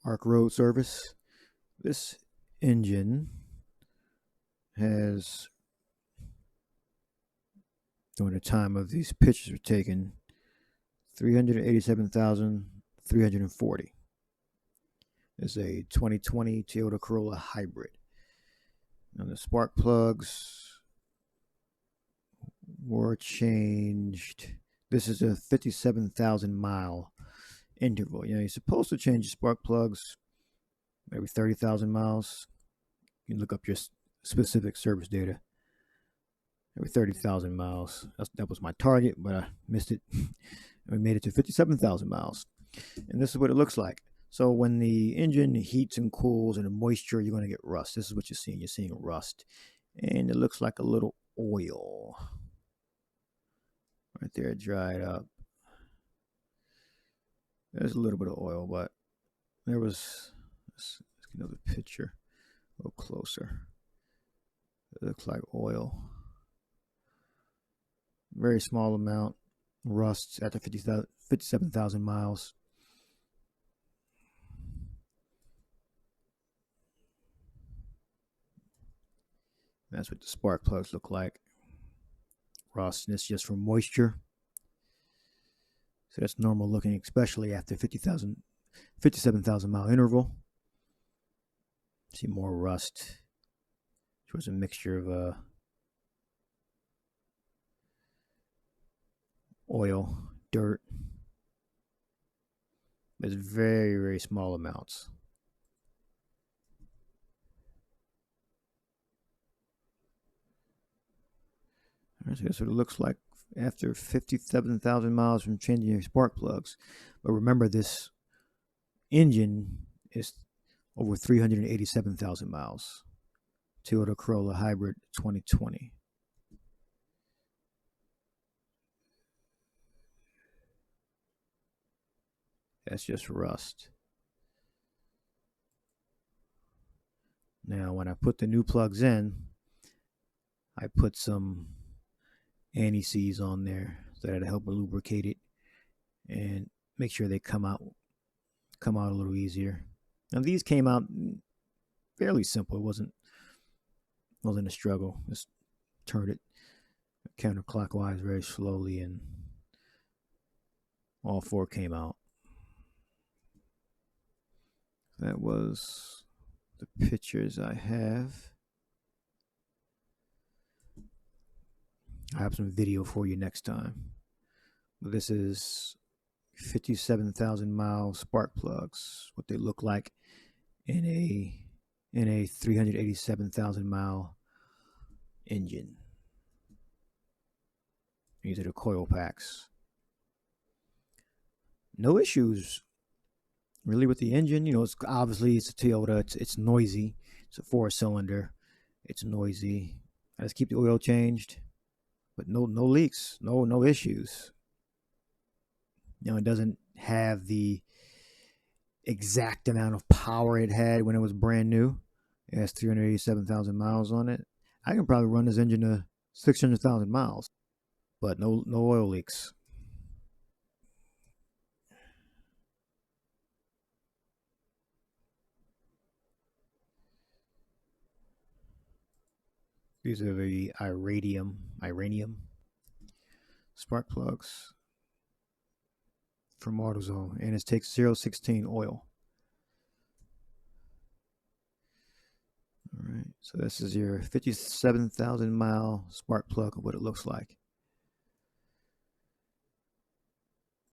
Arc Road service. This engine has, during the time of these pictures were taken, 387,340. It's a 2020 Toyota Corolla Hybrid. And the spark plugs were changed. This is a 57,000 mile interval. You know, you're supposed to change your spark plugs every 30,000 miles. You can look up your specific service data. Every 30,000 miles. That was my target, but I missed it. We made it to 57,000 miles. And this is what it looks like. So when the engine heats and cools and the moisture, you're going to get rust. This is what you're seeing. You're seeing rust. And it looks like a little oil. Right there, dried up. There's a little bit of oil, but there was, let's get another picture a little closer. It looks like oil. Very small amount. Rust after 57,000 miles. That's what the spark plugs look like. Rust, and it's just from moisture. So that's normal looking, especially after 57,000 mile interval. See more rust. It was a mixture of oil, dirt. It's very, very small amounts. All right, so that's what it looks like after 57,000 miles from changing your spark plugs. But remember, this engine is over 387,000 miles. Toyota Corolla Hybrid 2020. That's just rust. Now, when I put the new plugs in, I put some anti-seize on there so that'll help lubricate it and make sure they come out a little easier. Now these came out fairly simple. It wasn't a struggle. Just turned it counterclockwise very slowly, and all four came out. That was the pictures I have. I have some video for you next time. But this is 57,000 mile spark plugs, what they look like in a 387,000 mile engine. These are the coil packs. No issues really with the engine. You know, it's obviously it's a Toyota. It's noisy. It's a 4-cylinder. It's noisy. I just keep the oil changed, but no leaks, no issues. You know, it doesn't have the exact amount of power it had when it was brand new. It has 387,000 miles on it. I can probably run this engine to 600,000 miles, but no oil leaks. These are the Iranium spark plugs from AutoZone, and it takes 016 oil. All right, so this is your 57,000 mile spark plug of what it looks like.